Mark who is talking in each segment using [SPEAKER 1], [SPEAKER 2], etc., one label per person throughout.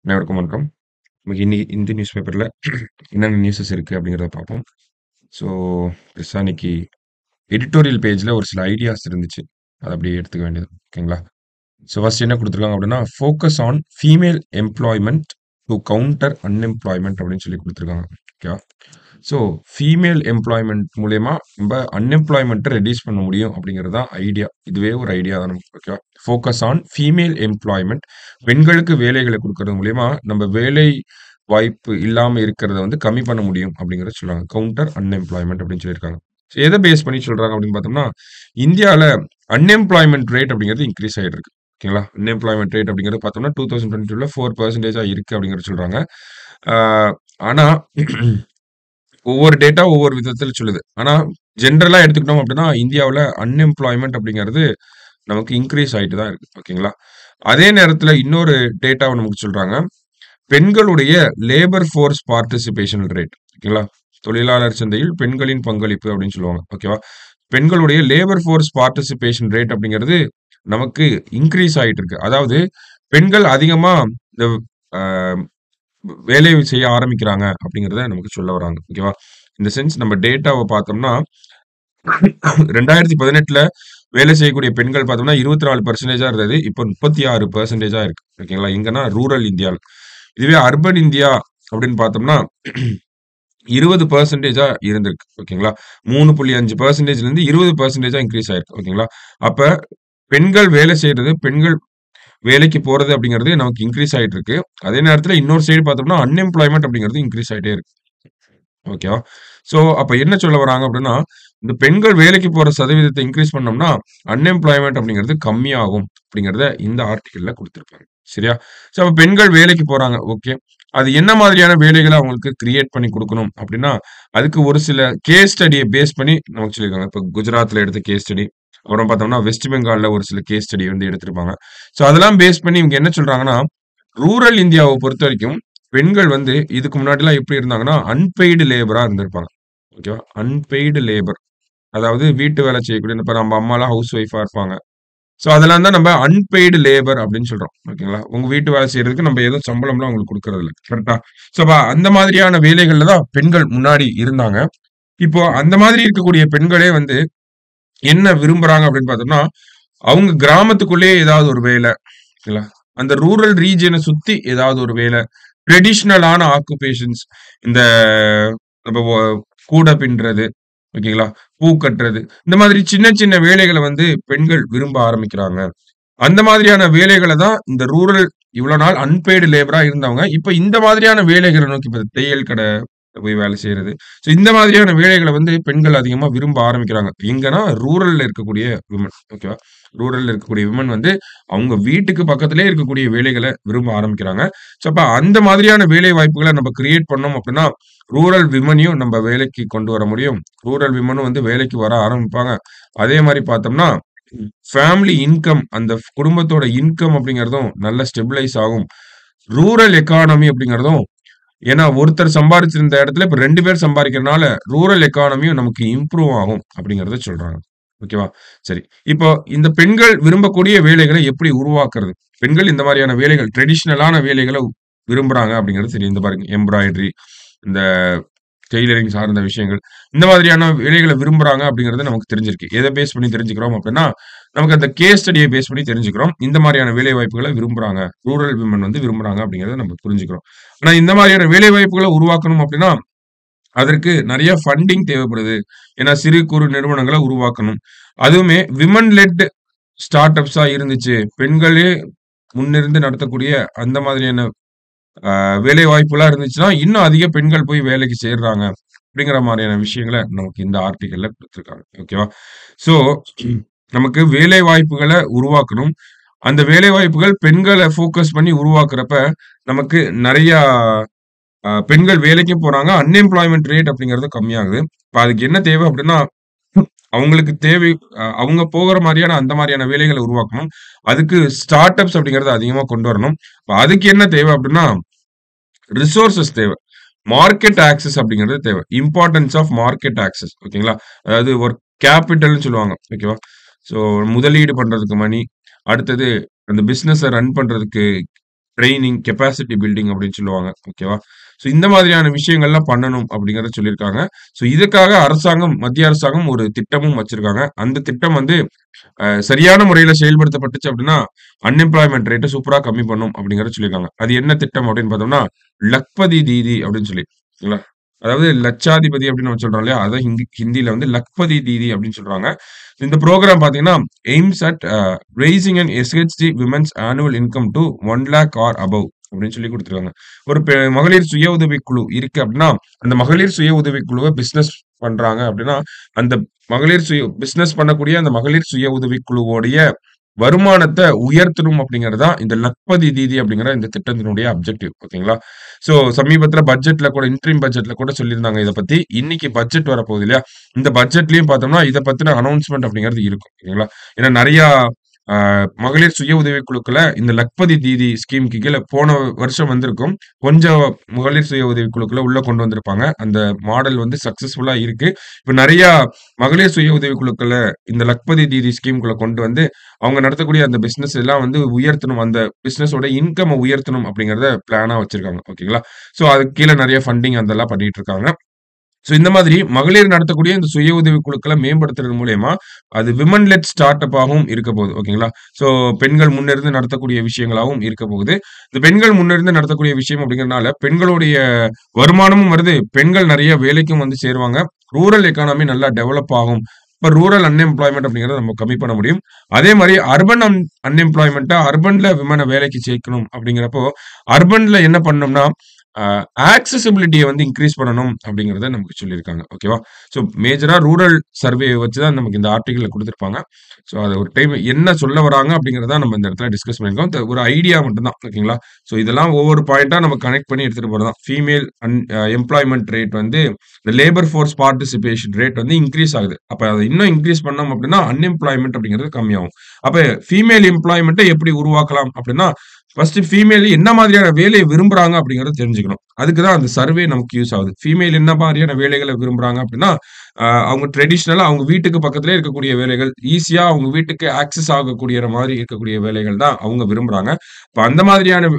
[SPEAKER 1] அனைவருக்கும் வணக்கம். நமக்கு இன்னைக்கு இந்திய நியூஸ் பேப்பர்ல என்னென்ன நியூஸஸ் இருக்கு அப்படிங்கிறத பார்ப்போம். ஸோ, பெருசா இன்னைக்கு எடிட்டோரியல் பேஜ்ல ஒரு சில ஐடியாஸ் இருந்துச்சு. அத அப்படியே எடுத்துக்க வேண்டியது. ஓகேங்களா? ஸோ, ஃபர்ஸ்ட் என்ன குடுத்துருக்காங்க அப்படின்னா, "focus on female employment to counter unemployment" அப்படின்னு சொல்லி குடுத்துருக்காங்க. ஓகேவா? ஸோ, ஃபீமேல் எம்ப்ளாய்மென்ட் மூலியமா நம்ப அன்எம்ப்ளாய்மென்ட்ட ரெட்யூஸ் பண்ண முடியும் அப்படிங்கிறது தான் ஐடியா. இதுவே ஒரு ஐடியா தான் நமக்கு. ஓகேவா? Focus on female employment. பெண்களுக்கு வேலைகள குடுக்கறது மூலியமா நம்ம வேலை வாய்ப்பு இல்லாம இருக்கிறத வந்து கம்மி பண்ண முடியும் அப்படிங்கிறத சொல்றாங்க. கவுண்டர் அன்எம்ப்ளாய்மென்ட் அப்படின்னு சொல்லியிருக்காங்க. ஸோ, எத பேஸ் பண்ணி சொல்றாங்க அப்படின்னு பார்த்தோம்னா, இந்தியால அன்எம்ப்ளாய்மென்ட் ரேட் அப்படிங்கிறது இன்கிரீஸ் ஆயிட்டு இருக்கு. ஓகேங்களா? அன்எம்ப்ளாய்மென்ட் ரேட் அப்படிங்கிறது பார்த்தோம்னா 2022ல 4% இருக்கு அப்படிங்கிறத சொல்றாங்க. ஆ ஆனா ஒவ்வொரு டேட்டா ஒவ்வொரு விதத்துல சொல்லுது. ஆனா ஜெனரலா எடுத்துக்கிட்டோம் அப்படின்னா, இந்தியாவுல அன்எம்ப்ளாய்மென்ட் அப்படிங்கிறது நமக்கு இன்கிரீஸ் ஆயிட்டு தான் இருக்கு. ஓகேங்களா? அதே நேரத்துல இன்னொரு டேட்டாவ நமக்கு சொல்றாங்க. பெண்களுடைய லேபர் ஃபோர்ஸ் பார்ட்டிசிபேஷன் ரேட். ஓகேங்களா? தொழிலாளர் சந்தையில் பெண்களின் பங்களிப்பு அப்படின்னு சொல்லுவாங்க. ஓகேவா? பெண்களுடைய லேபர் ஃபோர்ஸ் பார்ட்டிசிபேஷன் ரேட் அப்படிங்கிறது நமக்கு இன்கிரீஸ் ஆயிட்டு இருக்கு. அதாவது பெண்கள் அதிகமா இந்த அ வேலை செய்ய ஆரம்பிக்கிறாங்க அப்படிங்கிறத நமக்கு சொல்ல வராங்க. ஓகேவா? இந்த சென்ஸ் நம்ம டேட்டாவ பார்த்தோம்னா 2018ல வேலை செய்யக்கூடிய பெண்கள் பார்த்தோம்னா 24% இருந்தது. இப்போ 36% இருக்கு. ஓகேங்களா? எங்கன்னா ரூரல் இந்தியால. இதுவே அர்பன் இந்தியா அப்படின்னு பார்த்தோம்னா 20% இருந்திருக்கு. ஓகேங்களா? 3.5%லேருந்து 20% இன்கிரீஸ் ஆயிருக்கு. ஓகேங்களா? அப்ப பெண்கள் வேலை செய்றது, பெண்கள் வேலைக்கு போறது அப்படிங்கிறது நமக்கு இன்கிரீஸ் ஆயிட்டு இருக்கு. அதே நேரத்துல இன்னொரு சைடு பார்த்தோம்னா அன்எம்ப்ளாய்மென்ட் அப்படிங்கிறது இன்கிரீஸ் ஆயிட்டே இருக்கு. ஓகேவா? ஸோ, அப்ப என்ன சொல்ல வராங்க அப்படின்னா, இந்த பெண்கள் வேலைக்கு போற சதவீதத்த இன்கிரீஸ் பண்ணோம்னா, அன்எம்ப்ளாய்மென்ட் அப்படிங்கிறது கம்மியாகும் அப்படிங்கிறத இந்த ஆர்டிக்கிள்ல குடுத்திருப்பாங்க. சரியா? ஸோ, அப்ப பெண்கள் வேலைக்கு போறாங்க. ஓகே. அது என்ன மாதிரியான வேலைகள அவங்களுக்கு கிரியேட் பண்ணி குடுக்கணும் அப்படின்னா, அதுக்கு ஒரு சில கேஸ் ஸ்டடிய பேஸ் பண்ணி நமக்கு சொல்லியிருக்காங்க. இப்ப குஜராத்ல எடுத்த கேஸ் ஸ்டடி, அப்புறம் பார்த்தோம்னா வெஸ்ட் பெங்கால்ல ஒரு சில கேஸ் ஸ்டடி வந்து எடுத்திருப்பாங்க. ஸோ, அதெல்லாம் பேஸ் பண்ணி இவங்க என்ன சொல்றாங்கன்னா, ரூரல் இந்தியாவ பொறுத்தவரைக்கும் பெண்கள் வந்து இதுக்கு முன்னாடிலாம் எப்படி இருந்தாங்கன்னா, அன்பெய்டு லேபரா இருந்திருப்பாங்க. ஓகேவா? Unpaid labour. அதாவது வீட்டு வேலை செய்யக்கூடிய இப்ப நம்ம அம்மாலாம் ஹவுஸ் ஒய்ஃபா இருப்பாங்க. சோ அதெல்லாம் தான் நம்ம அன்பெய்டு லேபர் அப்படின்னு சொல்றோம். ஓகேங்களா? உங்க வீட்டு வேலை செய்றதுக்கு நம்ம எதுவும் சம்பளம்லாம் உங்களுக்கு குடுக்குறது இல்ல. கரெக்ட்டா? சோ அப்ப அந்த மாதிரியான வேலைகள்ல தான் பெண்கள் முன்னாடி இருந்தாங்க. இப்போ அந்த மாதிரி இருக்கக்கூடிய பெண்களே வந்து என்ன விரும்புறாங்க அப்படின்னு பார்த்தோம்னா, அவங்க கிராமத்துக்குள்ளேயே ஏதாவது ஒரு வேலை. ஓகேங்களா? அந்த ரூரல் ரீஜியன சுத்தி ஏதாவது ஒரு வேலை. ட்ரெடிஷனலான ஆக்குபேஷன்ஸ் இந்த நம்ம கூடை பின்றது, ஓகேங்களா? பூ கட்டுறது. இந்த மாதிரி சின்ன சின்ன வேலைகள வந்து பெண்கள் விரும்ப ஆரம்பிக்கிறாங்க. அந்த மாதிரியான வேலைகள தான் இந்த ரூரல் இவ்வளோ நாள் அன்பெய்டு லேபரா இருந்தவங்க, இப்ப இந்த மாதிரியான வேலைகள நோக்கி இப்ப தையல் கடை போய் வேலை செய்றது. ஸோ இந்த மாதிரியான வேலைகள வந்து பெண்கள் அதிகமா விரும்ப ஆரம்பிக்கிறாங்க. எங்கன்னா ரூரல்ல இருக்கக்கூடிய விமன். ஓகேவா? ரூரல்ல இருக்கக்கூடிய விமன் வந்து அவங்க வீட்டுக்கு பக்கத்திலேயே இருக்கக்கூடிய வேலைகள விரும்ப ஆரம்பிக்கிறாங்க. ஸோ அப்ப அந்த மாதிரியான வேலை வாய்ப்புகள நம்ம கிரியேட் பண்ணோம் அப்படின்னா, ரூரல் விமனையும் நம்ம வேலைக்கு கொண்டு வர முடியும். ரூரல் விமனும் வந்து வேலைக்கு வர ஆரம்பிப்பாங்க. அதே மாரி பார்த்தோம்னா, ஃபேமிலி இன்கம் அந்த குடும்பத்தோட இன்கம் அப்படிங்கிறதும் நல்ல ஸ்டெபிலைஸ் ஆகும். ரூரல் எக்கானமி அப்படிங்கிறதும் ஏன்னா ஒருத்தர் சம்பாரிச்சிருந்த இடத்துல இப்ப 2 பேர் சம்பாரிக்கிறனால, ரூரல் எக்கானமியும் நமக்கு இம்ப்ரூவ் ஆகும் அப்படிங்கிறத சொல்றாங்க. ஓகேவா? சரி. இப்போ இந்த பெண்கள் விரும்பக்கூடிய வேலைகள எப்படி உருவாக்குறது? பெண்கள் இந்த மாரியான வேலைகள் ட்ரெடிஷனலான வேலைகள விரும்புறாங்க அப்படிங்கிறது தெரியும். இந்த பாருங்க எம்ப்ராய்டரி, இந்த டெய்லரிங் சார்ந்த விஷயங்கள். இந்த மாதிரியான வேலைகள விரும்புறாங்க அப்படிங்கிறது நமக்கு தெரிஞ்சிருக்கு. எத பேஸ் பண்ணி தெரிஞ்சுக்கிறோம் அப்படின்னா, நமக்கு அந்த கேஸ் ஸ்டடிய பேஸ் பண்ணி தெரிஞ்சுக்கிறோம். இந்த மாரியான வேலை வாய்ப்புகள விரும்புறாங்க. ரூரல் விமன் வந்து விரும்புறாங்க அப்படிங்கிறத நம்ம புரிஞ்சுக்கிறோம். ஆனா இந்த மாதிரியான வேலை வாய்ப்புகள உருவாக்கணும் அப்படின்னா, அதற்கு நெறைய ஃபண்டிங் தேவைப்படுது. ஏன்னா சிறு, குறு நிறுவனங்கள உருவாக்கணும். அதுவுமே விமன் லெட் ஸ்டார்ட் அப்ஸா இருந்துச்சு. பெண்களே முன்னிருந்து நடத்தக்கூடிய அந்த மாதிரியான வேலை வாய்ப்புலாம் இருந்துச்சுன்னா, இன்னும் அதிக பெண்கள் போய் வேலைக்கு சேர்றாங்க. அப்படிங்கிற மாரியான விஷயங்கள நமக்கு இந்த ஆர்டிக்கல்ல குடுத்திருக்காங்க. ஓகேவா? ஸோ நமக்கு வேலை வாய்ப்புகள உருவாக்கணும். அந்த வேலை வாய்ப்புகள் பெண்கள ஃபோக்கஸ் பண்ணி உருவாக்குறப்ப, நமக்கு நெறையா பெண்கள் வேலைக்கும் போறாங்க. அன்எம்ப்ளாய்மென்ட் ரேட் அப்படிங்கிறது கம்மியாகுது. இப்ப அதுக்கு என்ன தேவை அப்படின்னா, அவங்களுக்கு தேவை அவங்க போகிற மாரியான அந்த மாரியான வேலைகள உருவாக்கணும். அதுக்கு ஸ்டார்ட் அப்ஸ் அப்படிங்கிறத அதிகமா கொண்டு வரணும். இப்ப அதுக்கு என்ன தேவை அப்படின்னா, ரிசோர்ஸஸ் தேவை. மார்க்கெட் ஆக்சஸ் அப்படிங்கிறது தேவை. இம்பார்ட்டன்ஸ் ஆஃப் மார்க்கெட் ஆக்சஸ் ஓகேங்களா? அதாவது ஒரு கேப்பிட்டல்ன்னு சொல்லுவாங்க. ஓகேவா? ஸோ முதலீடு பண்றதுக்கு மணி, அடுத்தது அந்த பிசினஸ ரன் பண்றதுக்கு ட்ரெய்னிங், கெப்பாசிட்டி பில்டிங் அப்படின்னு சொல்லுவாங்க. ஓகேவா? ஸோ இந்த மாதிரியான விஷயங்கள்லாம் பண்ணணும் அப்படிங்கிறத சொல்லியிருக்காங்க. ஸோ இதுக்காக மத்திய அரசாங்கம் ஒரு திட்டமும் வச்சிருக்காங்க. அந்த திட்டம் வந்து சரியான முறையில செயல்படுத்தப்பட்டுச்சு அப்படின்னா, அன்எம்ப்ளாய்மென்ட் ரேட்ட சூப்பரா கம்மி பண்ணும் அப்படிங்கிறத சொல்லியிருக்காங்க. அது என்ன திட்டம் அப்படின்னு பார்த்தோம்னா, லக்பதி தீதி அப்படின்னு சொல்லி. சரிங்களா? அதாவது லட்சாதிபதி அப்படின்னு நம்ம சொல்றோம் இல்லையா? அதான் ஹிந்தியில வந்து லக்பதி தீதி அப்படின்னு சொல்றாங்க. இந்த புரோகிராம் பார்த்தீங்கன்னா, aims at raising an SHG women's annual income to 1,00,000 or above அப்படின்னு சொல்லி குடுத்துருக்காங்க. ஒரு மகளிர் சுய உதவி குழு இருக்கு அப்படின்னா, அந்த மகளிர் சுய உதவி குழுவ பிசினஸ் பண்றாங்க அப்படின்னா, அந்த பிசினஸ் பண்ணக்கூடிய அந்த மகளிர் சுய உதவி குழுவோடைய வருமானத்த உயர்த்தணும் அப்படிங்கிறது தான் இந்த லக்பதி தீதி அப்படிங்கிற இந்த திட்டத்தினுடைய அப்ஜெக்டிவ். ஓகேங்களா? ஸோ சமீபத்தில பட்ஜெட்ல கூட இன்ட்ரீம் பட்ஜெட்ல கூட சொல்லியிருந்தாங்க இத பத்தி. இன்னைக்கு பட்ஜெட் வரப்போகுது இல்லையா? இந்த பட்ஜெட்லயும் பார்த்தோம்னா, இத பத்தின அனவுன்ஸ்மென்ட் அப்படிங்கிறது இருக்கும். ஓகேங்களா? ஏன்னா நெறையா அ மகளிர் சுய உதவி குழுக்கள இந்த லக்பதி தீதி ஸ்கீம்க்கு கீழ போன வருஷம் வந்திருக்கும். கொஞ்சம் மகளிர் சுய உதவி குழுக்கள உள்ள கொண்டு வந்திருப்பாங்க. அந்த மாடல் வந்து சக்சஸ்ஃபுல்லா இருக்கு. இப்ப நெறையா மகளிர் சுய உதவி குழுக்கள இந்த லக்பதி தீதி ஸ்கீம்குள்ள கொண்டு வந்து, அவங்க நடத்தக்கூடிய அந்த பிசினஸ் எல்லாம் வந்து உயர்த்தணும். அந்த பிசினஸோட இன்கம்ம உயர்த்தணும் அப்படிங்கிறத பிளானா வச்சிருக்காங்க. ஓகேங்களா? ஸோ அதுக்கு கீழ நெறைய ஃபண்டிங் அதெல்லாம் பண்ணிட்டு இருக்காங்க. ஸோ இந்த மாதிரி மகளிர் நடத்தக்கூடிய இந்த சுய உதவி குழுக்கள மேம்படுத்துறது மூலியமா, அது விமன் லெட் ஸ்டார்ட் அப் ஆகவும் இருக்க போகுது. ஓகேங்களா? ஸோ பெண்கள் முன்னிருந்து நடத்தக்கூடிய விஷயங்களாகவும் இருக்க போகுது. இந்த பெண்கள் முன்னிருந்து நடத்தக்கூடிய விஷயம் அப்படிங்கிறனால, பெண்களுடைய வருமானமும் வருது. பெண்கள் நெறைய வேலைக்கும் வந்து சேருவாங்க. ரூரல் எக்கானமி நல்லா டெவலப் ஆகும். இப்ப ரூரல் அன்எம்ப்ளாய்மென்ட் அப்படிங்கிறத நம்ம கம்மி பண்ண முடியும். அதே மாரி அர்பன் அன்எம்ப்ளாய்மென்ட்டா அர்பன்ல விமன வேலைக்கு சேர்க்கணும் அப்படிங்கிறப்போ, அர்பன்ல என்ன பண்ணணும்னா, அ ஆக்சஸிபிலிட்டிய வந்து இன்கிரீஸ் பண்ணணும் அப்படிங்கிறத நமக்கு சொல்லியிருக்காங்க. ஓகேவா? ஸோ மேஜரா ரூரல் சர்வே வச்சு தான் நமக்கு இந்த ஆர்டிகில்ல குடுத்திருப்பாங்க. ஸோ அத ஒரு டைம் என்ன சொல்ல வராங்க அப்படிங்கிறத நம்ம இந்த இடத்துல டிஸ்கஸ் பண்ணியிருக்கோம். ஒரு ஐடியா மட்டும் தான். ஓகேங்களா? ஸோ இதெல்லாம் ஒவ்வொரு பாயிண்ட்டா நம்ம கனெக்ட் பண்ணி எடுத்துட்டு போறது தான். ஃபீமேல் எம்ப்ளாய்மென்ட் ரேட் வந்து இந்த லேபர் ஃபோர்ஸ் பார்ட்டிசிபேஷன் ரேட் வந்து இன்கிரீஸ் ஆகுது. அப்ப அத இன்னும் இன்கிரீஸ் பண்ணோம் அப்படின்னா, அன்எம்ப்ளாய்மென்ட் அப்படிங்கிறது கம்மியாகும். அப்ப ஃபீமேல் எம்ப்ளாய்மென்ட்ட எப்படி உருவாக்கலாம் அப்படின்னா, ஃபர்ஸ்ட் ஃபீமேல் என்ன மாதிரியான வேலைய விரும்புறாங்க அப்படிங்கிறத தெரிஞ்சுக்கணும். அதுக்கு தான் அந்த சர்வே நமக்கு யூஸ் ஆகுது. ஃபீமேல் என்ன மாதிரியான வேலைகள விரும்புறாங்க அப்படின்னா, அவங்க ட்ரெடிஷனலா அவங்க வீட்டுக்கு பக்கத்திலேயே இருக்கக்கூடிய வேலைகள், ஈஸியா அவங்க வீட்டுக்கு ஆக்சஸ் ஆகக்கூடிய மாரி இருக்கக்கூடிய வேலைகள் தான் அவங்க விரும்புறாங்க. இப்ப அந்த மாதிரியான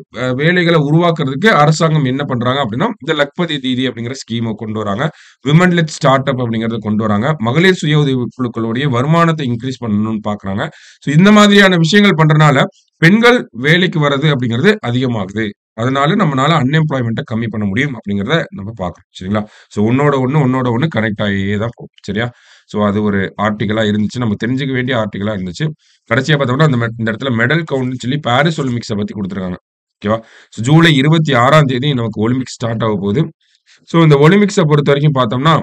[SPEAKER 1] வேலைகள உருவாக்குறதுக்கு அரசாங்கம் என்ன பண்றாங்க அப்படின்னா, இந்த லக்பதி தீதி அப்படிங்கிற ஸ்கீம கொண்டு வராங்க. விமன் லெட் ஸ்டார்ட் அப் அப்படிங்கிறத கொண்டு வராங்க. மகளிர் சுய உதவி குழுக்களுடைய வருமானத்த இன்கிரீஸ் பண்ணணும்னு பார்க்குறாங்க. ஸோ இந்த மாதிரியான விஷயங்கள் பண்றனால, பெண்கள் வேலைக்கு வர்றது அப்படிங்கிறது அதிகமாகுது. அதனால நம்மனால அன்எம்ப்ளாய்மென்ட்ட கம்மி பண்ண முடியும் அப்படிங்கிறத நம்ம பார்க்கிறோம். சரிங்களா? ஸோ ஒண்ணோட ஒண்ணு கனெக்ட் ஆகியே தான் போகும். சரியா? ஸோ அது ஒரு ஆர்டிகிளா இருந்துச்சு. நம்ம தெரிஞ்சுக்க வேண்டிய ஆர்டிகிளா இருந்துச்சு. கடைசியா பார்த்தோம்னா, இந்த இடத்துல மெடல் கவுண்ட்ன்னு சொல்லி பாரிஸ் ஒலிம்பிக்ஸ பத்தி குடுத்துருக்காங்க. ஓகேவா? ஸோ ஜூலை 26ஆம் தேதி நமக்கு ஒலிம்பிக்ஸ் ஸ்டார்ட் ஆக போகுது. ஸோ இந்த ஒலிம்பிக்ஸ பொறுத்தவரைக்கும் பார்த்தோம்னா,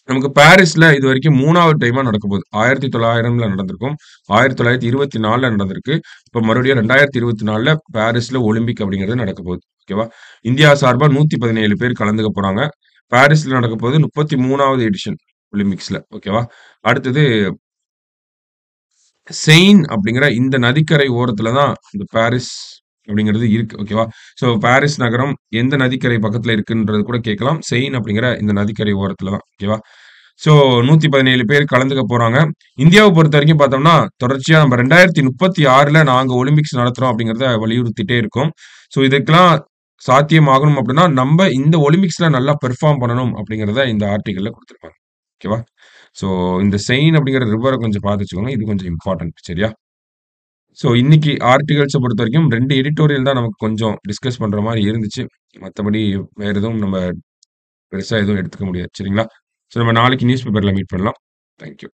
[SPEAKER 1] நமக்கு பாரிஸ்ல இதுவரைக்கும் 3வது டைமா நடக்க போகுது. 1900ல நடந்திருக்கும். 1924ல நடந்திருக்கு. இப்ப மறுபடியும் 2024ல பாரிஸ்ல ஒலிம்பிக் அப்படிங்கிறது நடக்க போகுது. ஓகேவா? இந்தியா சார்பா 117 பேர் கலந்துக்க போறாங்க. பாரிஸ்ல நடக்க போகுது 33வது எடிஷன் ஒலிம்பிக்ஸ்ல. ஓகேவா? அடுத்தது செயின் அப்படிங்கிற இந்த நதிக்கரை ஓரத்துல தான் இந்த பாரிஸ் அப்படிங்கிறது இருக்கு. ஓகேவா? ஸோ பாரிஸ் நகரம் எந்த நதிக்கரை பக்கத்துல இருக்குன்றது கூட கேட்கலாம். செயின் அப்படிங்கிற இந்த நதிக்கரை ஓரத்துல தான். ஓகேவா? ஸோ 117 பேர் கலந்துக்க போறாங்க. இந்தியாவ பொறுத்தவரைக்கும் பார்த்தோம்னா, தொடர்ச்சியா நம்ம 2036ல நாங்க ஒலிம்பிக்ஸ் நடத்துறோம் அப்படிங்கிறத வலியுறுத்திட்டே இருக்கோம். ஸோ இதுக்கெல்லாம் சாத்தியமாகணும் அப்படின்னா, நம்ப இந்த ஒலிம்பிக்ஸ்ல நல்லா பெர்ஃபார்ம் பண்ணணும் அப்படிங்கிறத இந்த ஆர்டிகிள்ல குடுத்திருப்பாங்க. ஓகேவா? ஸோ இந்த செயின் அப்படிங்கிற ரிவர கொஞ்சம் பார்த்து வச்சுக்கோங்க. இது கொஞ்சம் இம்பார்ட்டன்ட். சரியா? ஸோ இன்னைக்கு ஆர்டிகல்ஸ பொறுத்தவரைக்கும் 2 எடிட்டோரியல் தான் நமக்கு கொஞ்சம் டிஸ்கஸ் பண்ற மாரி இருந்துச்சு. மத்தபடி வேற எதுவும் நம்ம பெருசா எதுவும் எடுத்துக்க முடியாது. சரிங்களா? ஸோ நம்ம நாளைக்கு நியூஸ் பேப்பர்ல மீட் பண்ணலாம். Thank you.